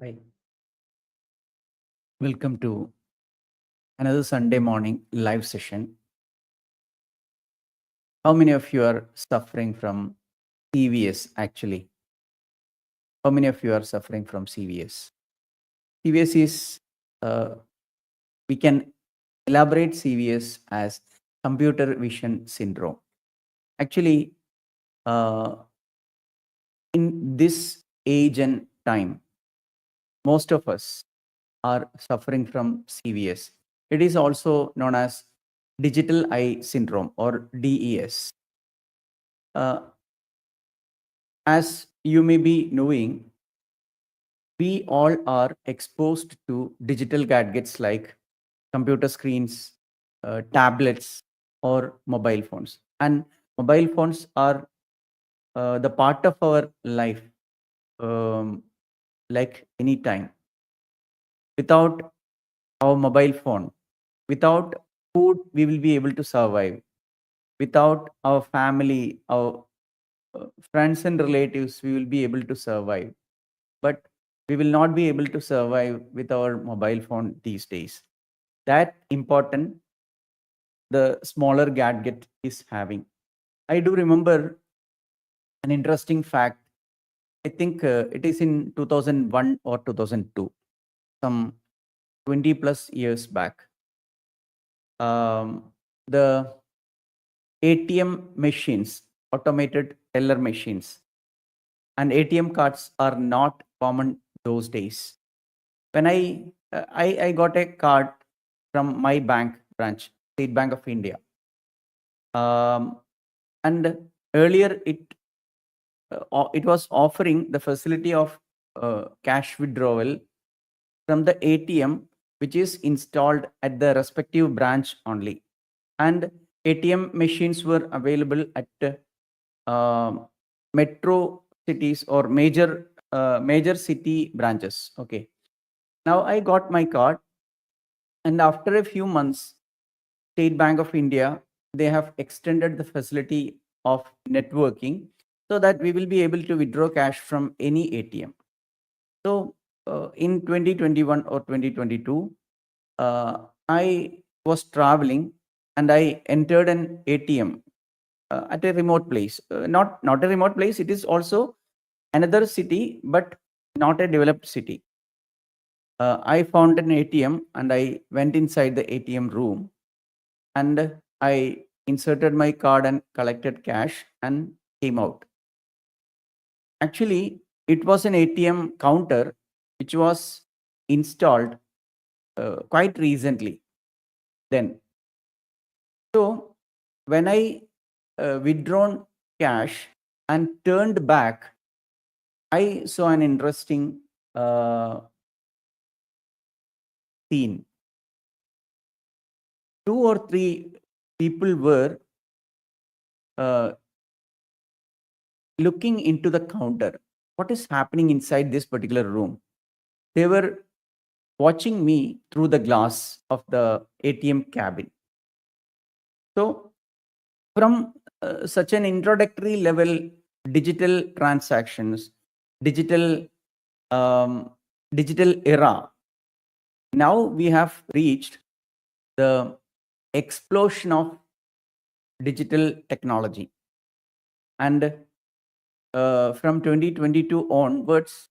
Hi. Welcome to another Sunday morning live session. How many of you are suffering from CVS actually? How many of you are suffering from CVS? CVS is, uh, we can elaborate CVS as computer vision syndrome. Actually, uh, in this age and time, most of us are suffering from CVS. It is also known as digital eye syndrome or DES. Uh, as you may be knowing, we all are exposed to digital gadgets like computer screens, tablets, or mobile phones. And mobile phones are the part of our life, um, like any time. Without our mobile phone, without food, we will be able to survive. Without our family, our friends and relatives, we will be able to survive. But we will not be able to survive with our mobile phone these days. That important the smaller gadget is having. I do remember an interesting fact. I think it is in 2001 or 2002, some 20 plus years back. The ATM machines, automated teller machines, and ATM cards are not common those days. When I got a card from my bank branch, State Bank of India, um, and earlier it was offering the facility of cash withdrawal from the ATM, which is installed at the respective branch only, and ATM machines were available at metro cities or major city branches. Okay, now I got my card, and after a few months, State Bank of India, they have extended the facility of networking so that we will be able to withdraw cash from any ATM. So in 2021 or 2022, I was traveling and I entered an ATM at a remote place. Not a remote place. It is also another city, but not a developed city. I found an ATM and I went inside the ATM room and I inserted my card and collected cash and came out. Actually, it was an ATM counter which was installed quite recently then. So when I withdrawn cash and turned back, I saw an interesting scene. Two or three people were uh, looking into the counter. What is happening inside this particular room? They were watching me through the glass of the ATM cabin. So, from such an introductory level, digital transactions, digital um, digital era, now we have reached the explosion of digital technology, and from 2022 onwards,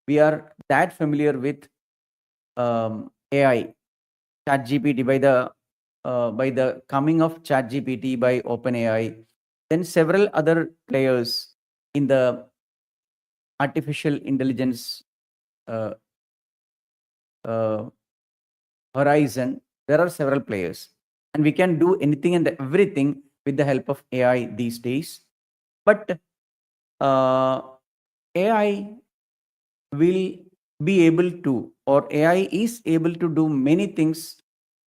we are that familiar with AI, ChatGPT, by the coming of ChatGPT by OpenAI, then several other players in the artificial intelligence uh, uh, horizon. There are several players, and we can do anything and everything with the help of AI these days. But uh, AI will be able to, or AI is able to do many things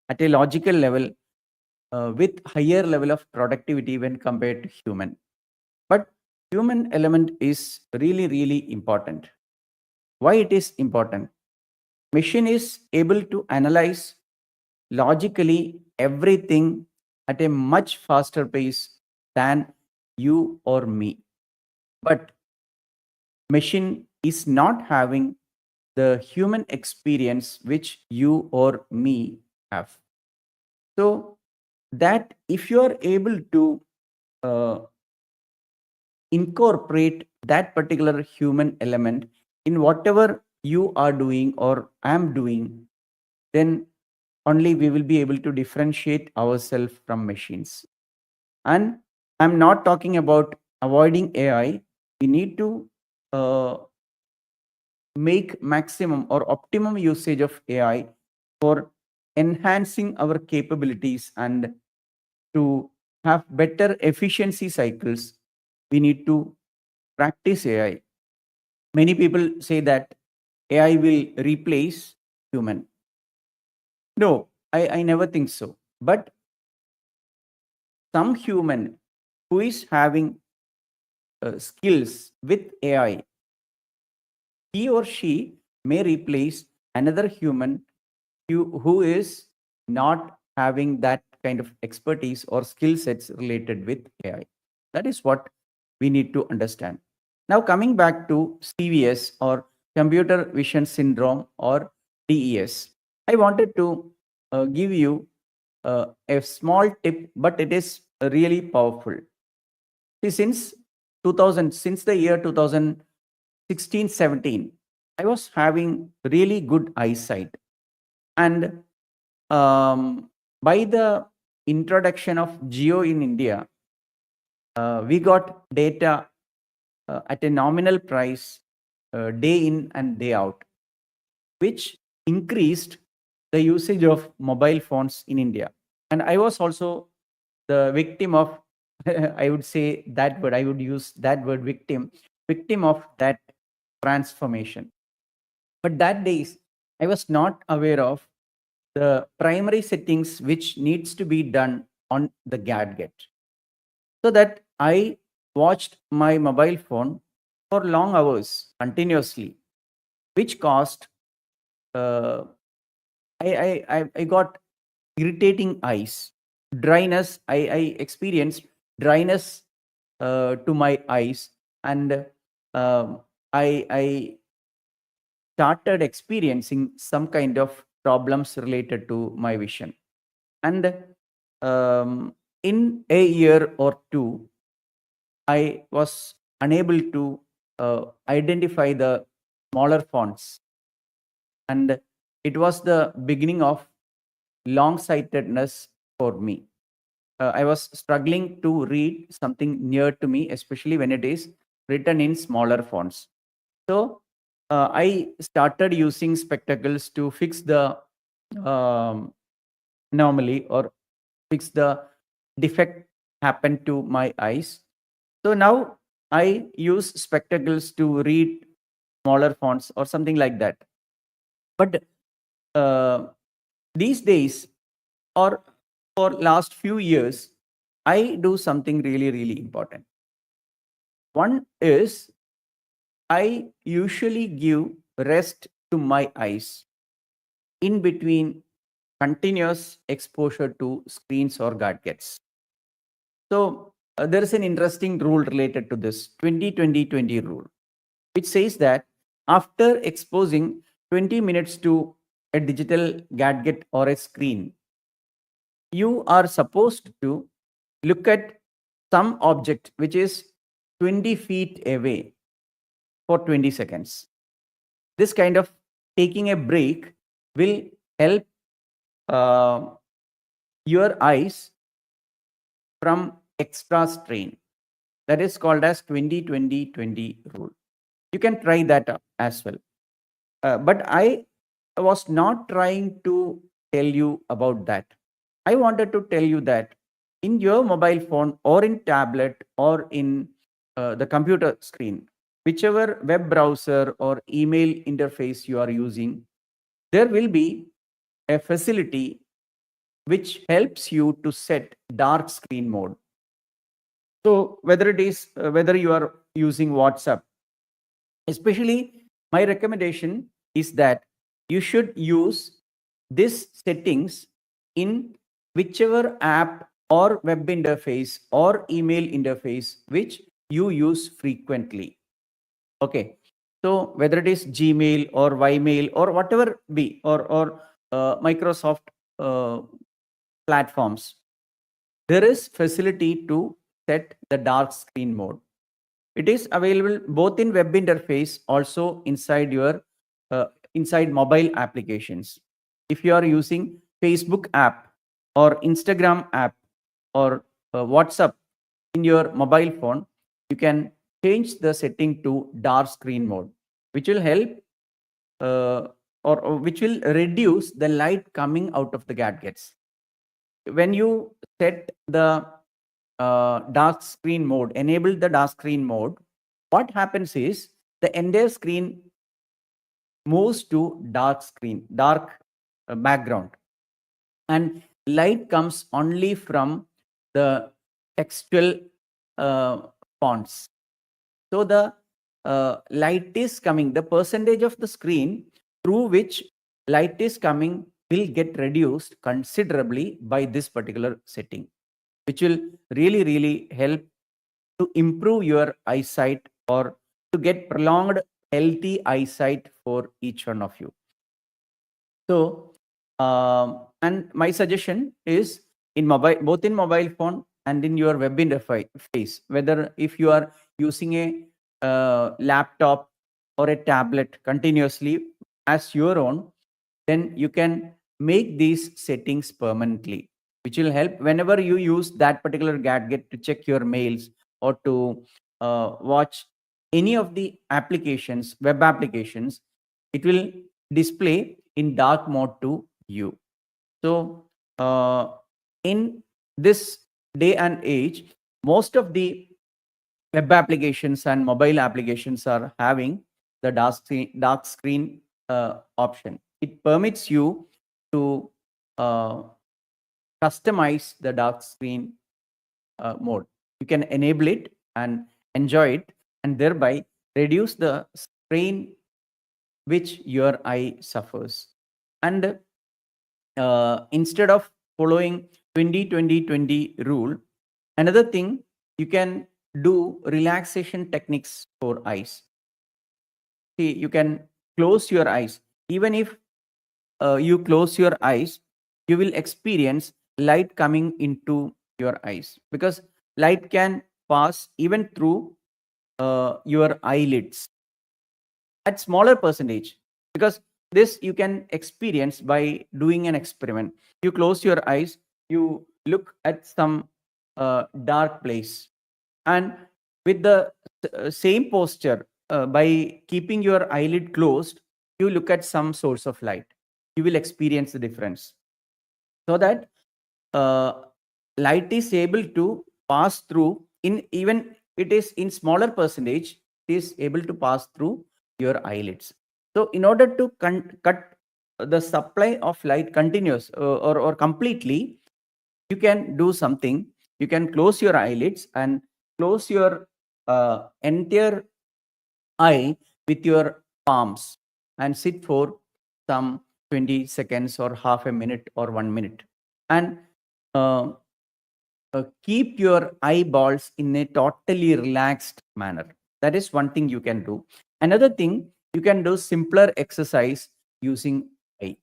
at a logical level with higher level of productivity when compared to human. But human element is really, really important. Why it is important? Machine is able to analyze logically everything at a much faster pace than you or me. But machine is not having the human experience which you or me have. So that if you are able to uh, incorporate that particular human element in whatever you are doing or am doing, then only we will be able to differentiate ourselves from machines. And I'm not talking about avoiding AI. We need to uh, make maximum or optimum usage of AI for enhancing our capabilities and to have better efficiency cycles. We need to practice AI. Many people say that AI will replace human. No, I never think so. But some human who is having skills with AI, he or she may replace another human who is not having that kind of expertise or skill sets related with AI. That is what we need to understand. Now, coming back to CVS or computer vision syndrome or DES, I wanted to give you a small tip, but it is really powerful. See, since 2000, since the year 2016, 17, I was having really good eyesight. And by the introduction of Geo in India, we got data at a nominal price day in and day out, which increased the usage of mobile phones in India. And I was also the victim of, I would say that word, I would use that word victim of that transformation. But that days, I was not aware of the primary settings which needs to be done on the gadget. So that I watched my mobile phone for long hours continuously, which caused uh, I got irritating eyes, dryness. I experienced dryness to my eyes, and I started experiencing some kind of problems related to my vision. And in a year or two, I was unable to identify the smaller fonts. And it was the beginning of long sightedness for me. I was struggling to read something near to me, especially when it is written in smaller fonts. So I started using spectacles to fix the um, anomaly or fix the defect happened to my eyes. So now I use spectacles to read smaller fonts or something like that. But uh, these days or for last few years, I do something really, really important. One is I usually give rest to my eyes in between continuous exposure to screens or gadgets. So there is an interesting rule related to this 20-20-20 rule, which says that after exposing 20 minutes to a digital gadget or a screen, you are supposed to look at some object which is 20 feet away for 20 seconds. This kind of taking a break will help uh, your eyes from extra strain. That is called as 20-20-20 rule. You can try that as well. But I was not trying to tell you about that. I wanted to tell you that in your mobile phone or in tablet or in the computer screen, whichever web browser or email interface you are using, there will be a facility which helps you to set dark screen mode. So whether it is whether you are using WhatsApp, especially my recommendation is that you should use this settings in whichever app or web interface or email interface which you use frequently. Okay. So whether it is Gmail or Ymail or whatever be, or Microsoft uh, platforms, there is facility to set the dark screen mode. It is available both in web interface, also inside your inside mobile applications. If you are using Facebook app or Instagram app or WhatsApp in your mobile phone, you can change the setting to dark screen mode, which will help uh, or which will reduce the light coming out of the gadgets. When you set the dark screen mode, enable the dark screen mode, what happens is the entire screen moves to dark background, and light comes only from the textual uh, fonts. So the light is coming, the percentage of the screen through which light is coming will get reduced considerably by this particular setting, which will really, really help to improve your eyesight or to get prolonged healthy eyesight for each one of you. So, and my suggestion is in mobile, both in mobile phone and in your web interface, whether if you are using a laptop or a tablet continuously as your own, then you can make these settings permanently, which will help whenever you use that particular gadget to check your mails or to watch any of the applications, web applications. It will display in dark mode to you. So, in this day and age, most of the web applications and mobile applications are having the dark screen option. It permits you to uh, customize the dark screen mode. You can enable it and enjoy it, and thereby reduce the strain which your eye suffers. And instead of following 20-20-20 rule, another thing, you can do relaxation techniques for eyes. See, you can close your eyes. Even if you close your eyes, you will experience light coming into your eyes, because light can pass even through your eyelids at smaller percentage, because this you can experience by doing an experiment. You close your eyes, you look at some dark place, and with the same posture, by keeping your eyelid closed, you look at some source of light, you will experience the difference. So that uh, light is able to pass through, in even it is in smaller percentage, it is able to pass through your eyelids. So in order to cut the supply of light continuous or completely, you can do something. You can close your eyelids and close your entire eye with your palms and sit for some 20 seconds or half a minute or 1 minute, and uh, keep your eyeballs in a totally relaxed manner. That is one thing you can do. Another thing, you can do simpler exercise using eye,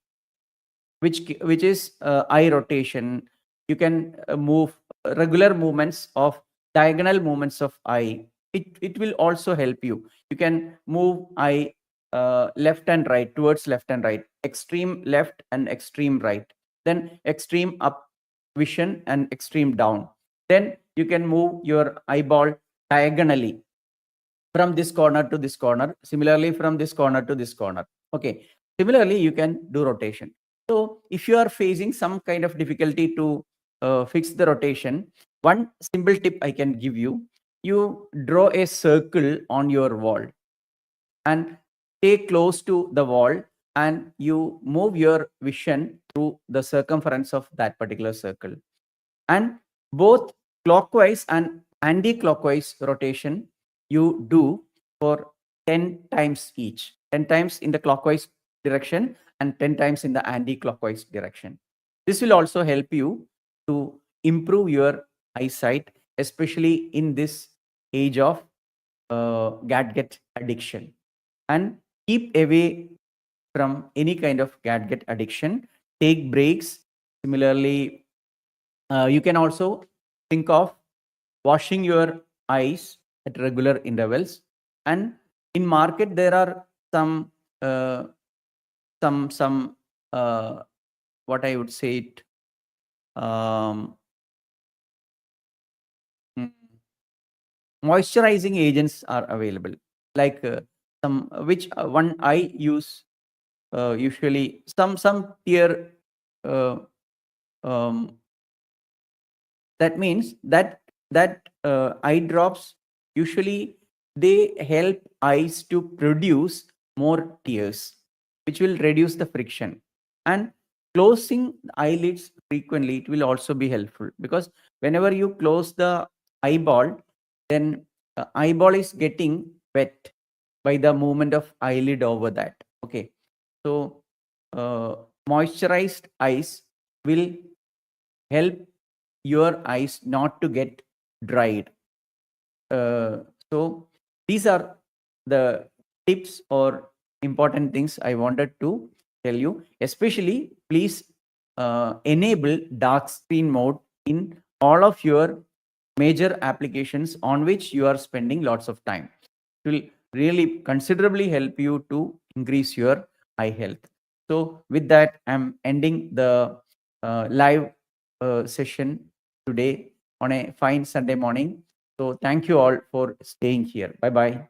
which is eye rotation. You can move regular movements of diagonal movements of eye. It will also help you. You can move eye left and right, towards left and right, extreme left and extreme right, then extreme up vision and extreme down. Then you can move your eyeball diagonally from this corner to this corner, similarly from this corner to this corner. Okay, similarly you can do rotation. So if you are facing some kind of difficulty to fix the rotation, one simple tip I can give you: you draw a circle on your wall and stay close to the wall, and you move your vision through the circumference of that particular circle, and both clockwise and anti-clockwise rotation you do for 10 times each, 10 times in the clockwise direction and 10 times in the anti-clockwise direction. This will also help you to improve your eyesight, especially in this age of gadget addiction. and keep away from any kind of gadget addiction. Take breaks. Similarly, you can also think of washing your eyes at regular intervals. And in market, there are some uh, some what I would say it. Um, mm, Moisturizing agents are available, like some which one I use usually, some tear uh, um, that means that eye drops usually they help eyes to produce more tears, which will reduce the friction. And closing eyelids frequently, it will also be helpful, because whenever you close the eyeball, then eyeball is getting wet by the movement of eyelid over that. Okay, so moisturized eyes will help your eyes not to get dried. So these are the tips or important things I wanted to tell you. Especially, please enable dark screen mode in all of your major applications on which you are spending lots of time. It will really considerably help you to increase your eye health. So with that, I'm ending the live session today on a fine Sunday morning. So thank you all for staying here. Bye bye.